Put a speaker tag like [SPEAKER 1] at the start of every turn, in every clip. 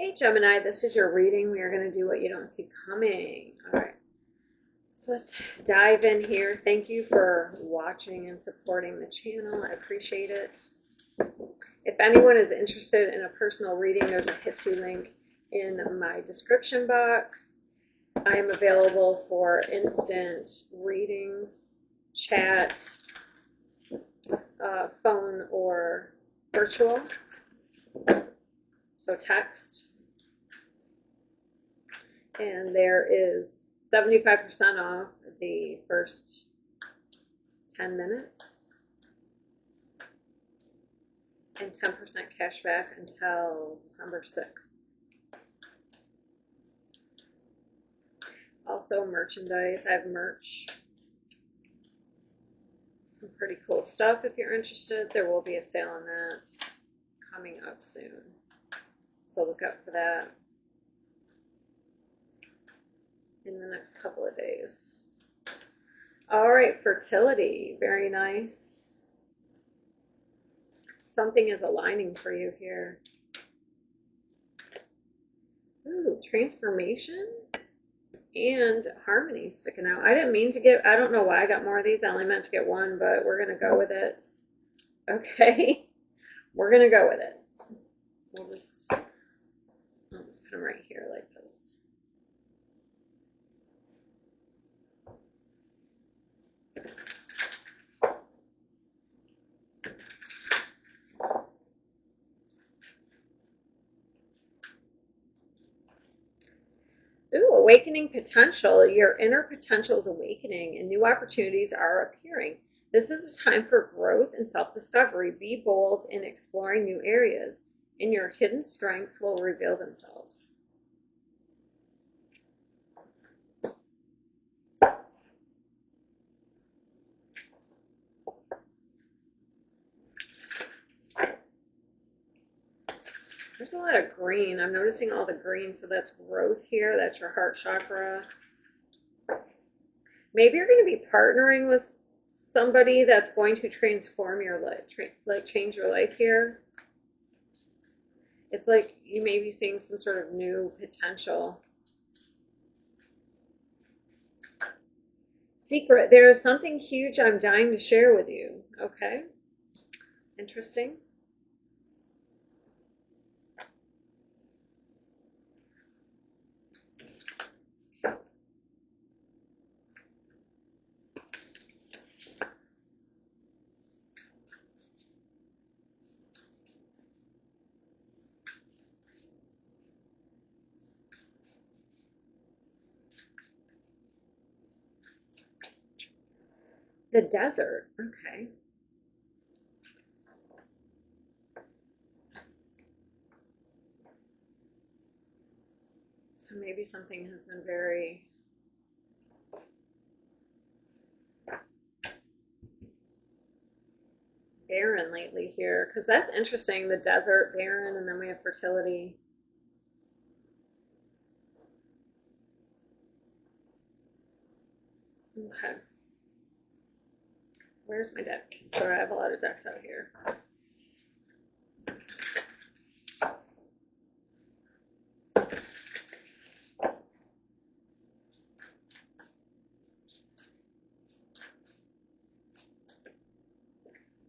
[SPEAKER 1] Hey Gemini, this is your reading. We are going to do what you don't see coming. All right, so let's dive in here. Thank you for watching and supporting the channel. I appreciate it. If anyone is interested in a personal reading, there's a Hitsu link in my description box. I am available for instant readings, chat, phone, or virtual. So text. And there is 75% off the first 10 minutes and 10% cash back until December 6th. Also merchandise. I have merch. Some pretty cool stuff if you're interested. There will be a sale on that coming up soon. So look out for that in the next couple of days. All right, fertility, very nice. Something is aligning for you here. Ooh, transformation and harmony sticking out. I didn't mean to get, I don't know why I got more of these. I only meant to get one, but we're going to go with it. Okay, we're going to go with it. I'll just put them right here like this. Ooh, awakening potential. Your inner potential is awakening and new opportunities are appearing. This is a time for growth and self-discovery. Be bold in exploring new areas, and your hidden strengths will reveal themselves. There's a lot of green. I'm noticing all the green, so that's growth here. That's your heart chakra. Maybe you're going to be partnering with somebody that's going to transform your life, like change your life here. It's like you may be seeing some sort of new potential. Secret. There is something huge I'm dying to share with you. Okay. Interesting. The desert. Okay. So maybe something has been very barren lately here, because that's interesting. The desert, barren, and then we have fertility. Okay. Where's my deck? Sorry, I have a lot of decks out here.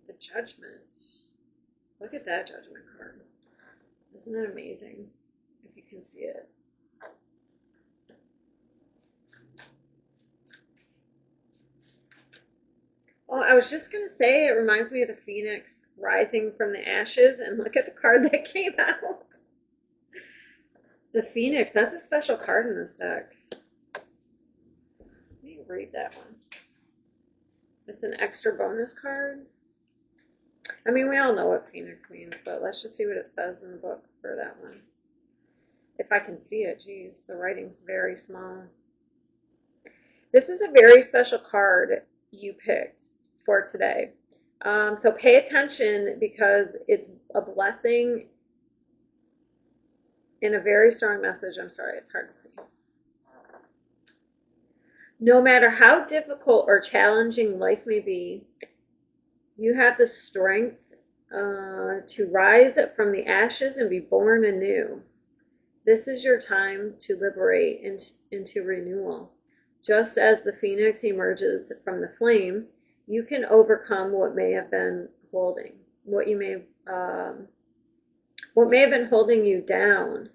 [SPEAKER 1] The Judgment. Look at that Judgment card. Isn't it amazing? If you can see it. Oh, I was just going to say, it reminds me of the Phoenix rising from the ashes, and look at the card that came out. The Phoenix, that's a special card in this deck. Let me read that one. It's an extra bonus card. I mean, we all know what Phoenix means, but let's just see what it says in the book for that one. If I can see it, geez, the writing's very small. This is a very special card you picked for today. So pay attention because it's a blessing and a very strong message. I'm sorry, it's hard to see. No matter how difficult or challenging life may be, you have the strength to rise from the ashes and be born anew. This is your time to liberate into renewal. Just as the phoenix emerges from the flames, you can overcome what may have been holding, what may have been holding you down,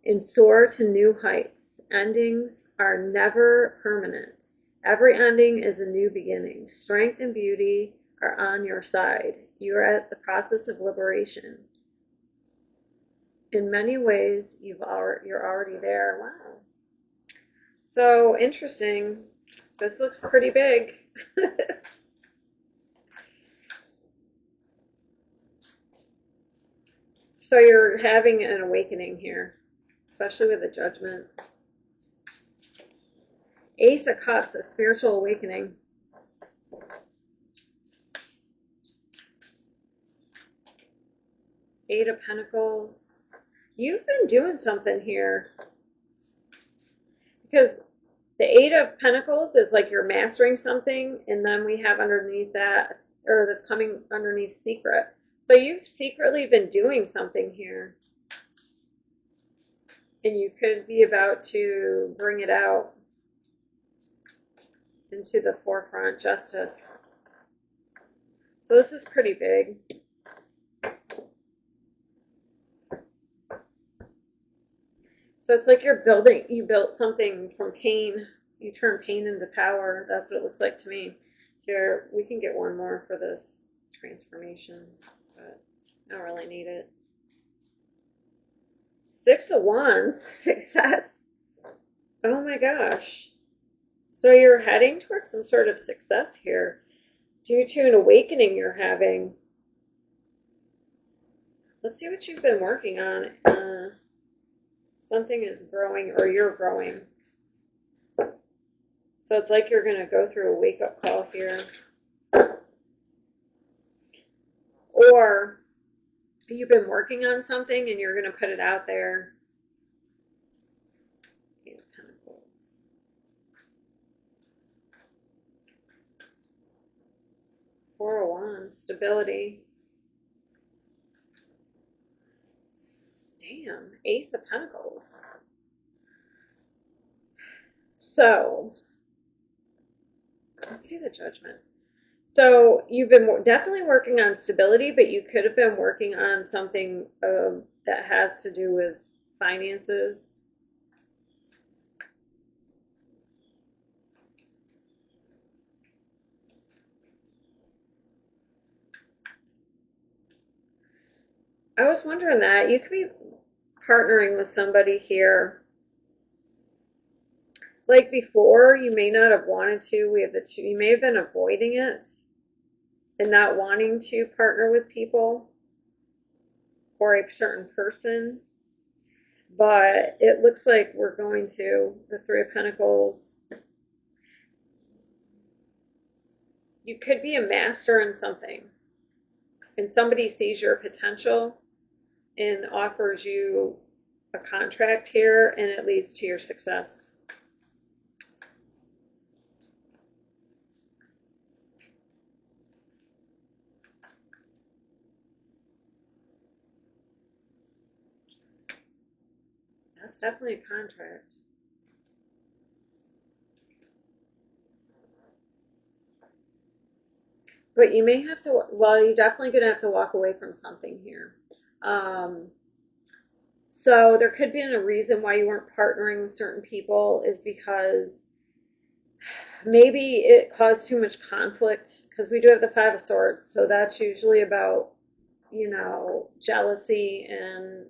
[SPEAKER 1] and soar to new heights. Endings are never permanent. Every ending is a new beginning. Strength and beauty are on your side. You are at the process of liberation. In many ways, you're already there. Wow. So interesting. This looks pretty big. So you're having an awakening here, especially with the Judgment. Ace of Cups, a spiritual awakening. Eight of Pentacles. You've been doing something here. Because the Eight of Pentacles is like you're mastering something, and then we have underneath that, or that's coming underneath secret. So you've secretly been doing something here. And you could be about to bring it out into the forefront, Justice. So this is pretty big. So it's like you built something from pain. You turn pain into power. That's what it looks like to me. Here, we can get one more for this transformation, but I don't really need it. Six of Wands, success. Oh my gosh. So you're heading towards some sort of success here due to an awakening you're having. Let's see what you've been working on. Something is growing, or you're growing. So it's like you're going to go through a wake-up call here. Or you've been working on something and you're going to put it out there. Eight of Pentacles. Four of Wands, stability. Damn, Ace of Pentacles. So, let's see the Judgment. So you've been definitely working on stability, but you could have been working on something that has to do with finances. I was wondering that. You could be partnering with somebody here. Like before, you may not have wanted to. We have the two. You may have been avoiding it and not wanting to partner with people or a certain person. But it looks like we're going to the Three of Pentacles. You could be a master in something, and somebody sees your potential and offers you a contract here, and it leads to your success. That's definitely a contract. But you may have to, well, you're definitely going to have to walk away from something here. So there could be a reason why you weren't partnering with certain people is because maybe it caused too much conflict, because we do have the Five of Swords. So that's usually about, jealousy and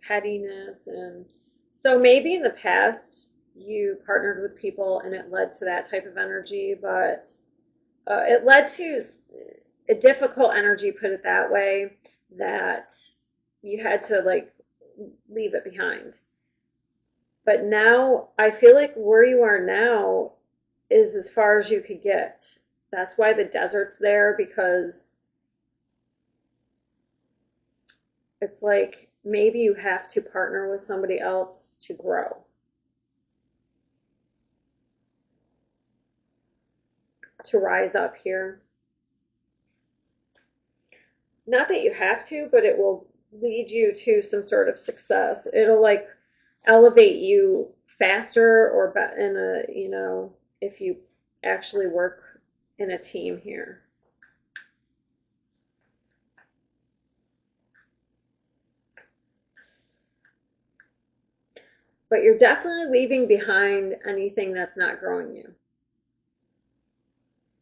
[SPEAKER 1] pettiness. And so maybe in the past you partnered with people and it led to that type of energy, but it led to a difficult energy, put it that way, that you had to leave it behind. But now I feel like where you are now is as far as you could get. That's why the desert's there, because it's like maybe you have to partner with somebody else to grow. To rise up here. Not that you have to, but it will lead you to some sort of success. It'll like elevate you faster or in a, you know, if you actually work in a team here. But you're definitely leaving behind anything that's not growing you.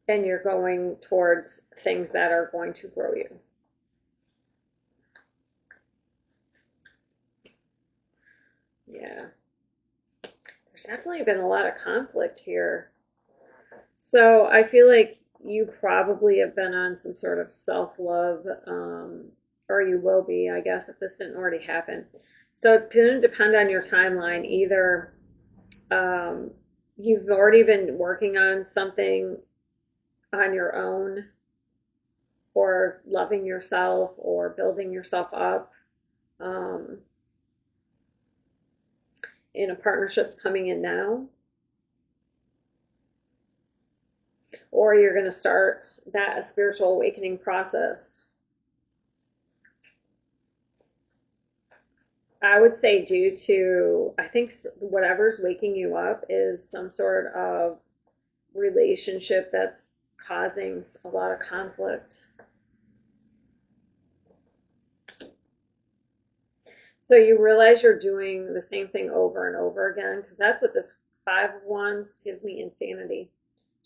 [SPEAKER 1] And you're going towards things that are going to grow you. Yeah. There's definitely been a lot of conflict here. So I feel like you probably have been on some sort of self-love, or you will be, I guess, if this didn't already happen. So it's going to depend on your timeline. Either you've already been working on something on your own, or loving yourself, or building yourself up. In a partnership's coming in now, or you're going to start that spiritual awakening process. I would say due to, I think whatever's waking you up is some sort of relationship that's causing a lot of conflict. So you realize you're doing the same thing over and over again, because that's what this Five of Wands gives me, insanity.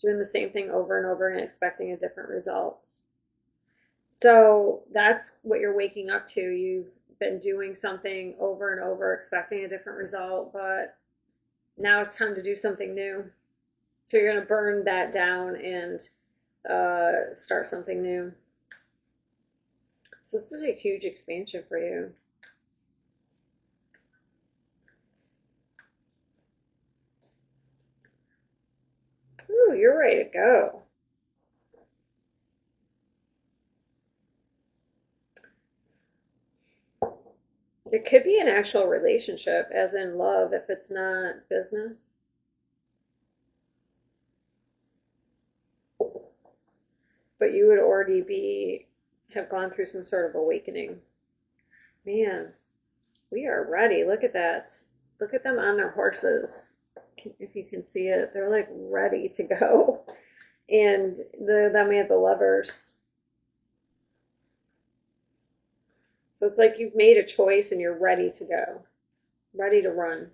[SPEAKER 1] Doing the same thing over and over and expecting a different result. So that's what you're waking up to. You've been doing something over and over, expecting a different result, but now it's time to do something new. So you're going to burn that down and start something new. So this is a huge expansion for you. Ooh, you're ready to go. It could be an actual relationship, as in love, if it's not business. But you would already have gone through some sort of awakening. Man, we are ready. Look at that. Look at them on their horses. If you can see it, they're like ready to go. And then we have the Lovers. So it's like you've made a choice and you're ready to go, ready to run.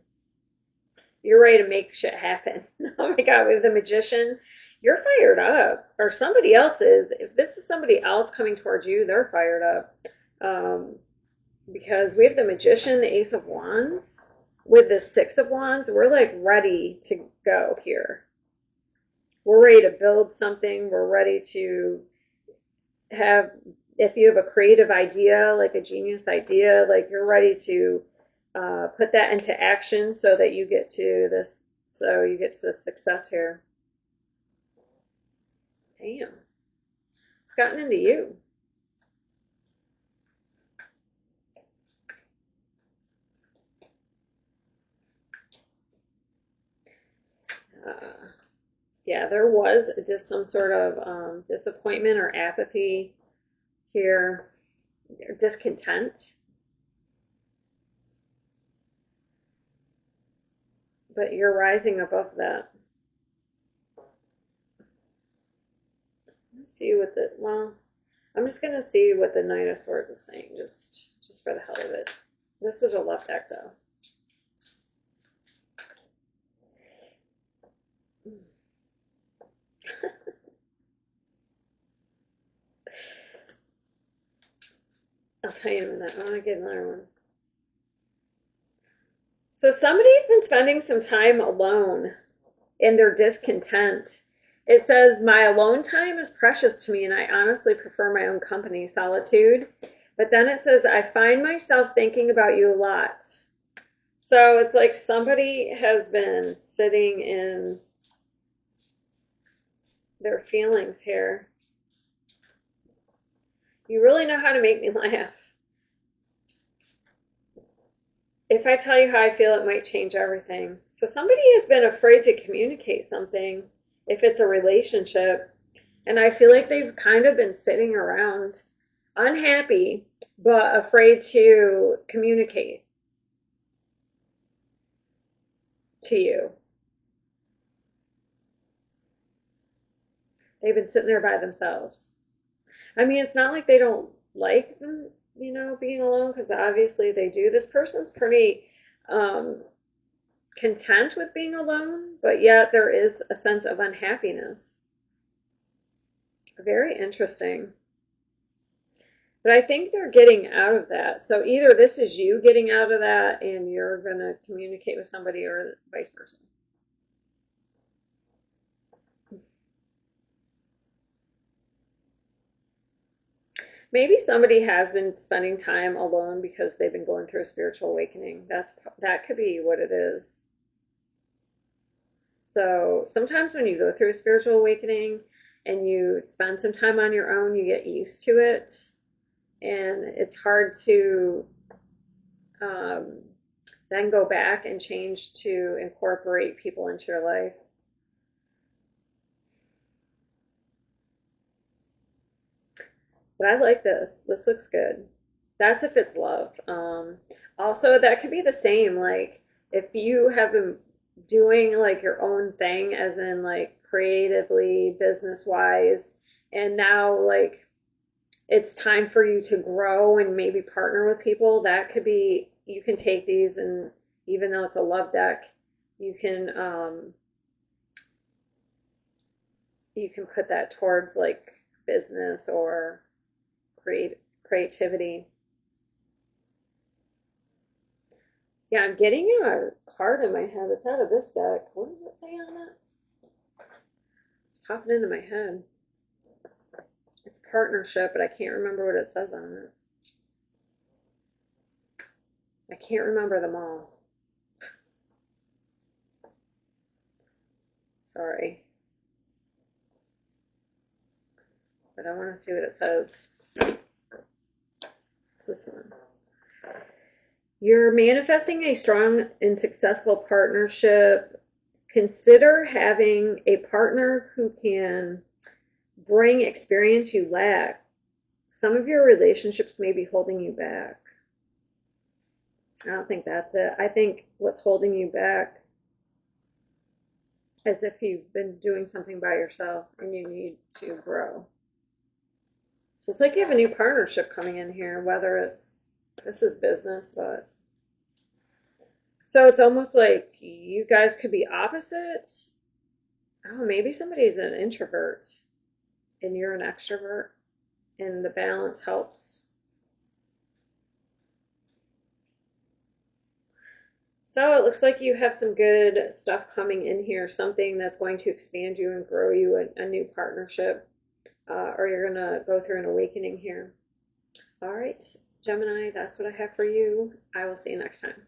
[SPEAKER 1] You're ready to make shit happen. Oh my God, we have the Magician. You're fired up, or somebody else is. If this is somebody else coming towards you, they're fired up. Because we have the Magician, the Ace of Wands, with the Six of Wands. We're like ready to go here. We're ready to build something. We're ready to have, if you have a creative idea, like a genius idea, like you're ready to put that into action so that you get to this, so you get to the success here. Damn. It's gotten into you. Yeah, there was just some sort of disappointment or apathy here, discontent. But you're rising above that. Let's see what the, well, I'm just going to see what the Knight of Swords is saying, just for the hell of it. This is a love deck, though. I'll tell you in a minute. I want to get another one. So somebody's been spending some time alone in their discontent. It says, my alone time is precious to me, and I honestly prefer my own company, solitude. But then it says, I find myself thinking about you a lot. So it's like somebody has been sitting in their feelings here. You really know how to make me laugh. If I tell you how I feel, it might change everything. So somebody has been afraid to communicate something, if it's a relationship. And I feel like they've kind of been sitting around unhappy. but afraid to communicate to you. They've been sitting there by themselves. I mean, it's not like they don't like them, being alone, because obviously they do. This person's pretty um, content with being alone, but yet there is a sense of unhappiness. Very interesting. But I think they're getting out of that. So either this is you getting out of that and you're going to communicate with somebody, or vice versa. Maybe somebody has been spending time alone because they've been going through a spiritual awakening. That could be what it is. So sometimes when you go through a spiritual awakening and you spend some time on your own, you get used to it, and it's hard to um, then go back and change to incorporate people into your life. But I like this. This looks good. That's if it's love. Also, that could be the same. Like, if you have been doing like your own thing, as in like creatively, business wise, and now like it's time for you to grow and maybe partner with people, that could be, you can take these, and even though it's a love deck, you can put that towards like business or creativity. Yeah, I'm getting a card in my head. It's out of this deck. What does it say on it? It's popping into my head. It's partnership, but I can't remember what it says on it. I can't remember them all. Sorry. But I want to see what it says. It's this one. You're manifesting a strong and successful partnership. Consider having a partner who can bring experience you lack. Some of your relationships may be holding you back. I don't think that's it. I think what's holding you back is if you've been doing something by yourself and you need to grow. So it's like you have a new partnership coming in here, whether this is business, but so it's almost like you guys could be opposites. Oh, maybe somebody's an introvert and you're an extrovert, and the balance helps. So it looks like you have some good stuff coming in here, something that's going to expand you and grow you, a new partnership, or you're going to go through an awakening here. All right, Gemini, that's what I have for you. I will see you next time.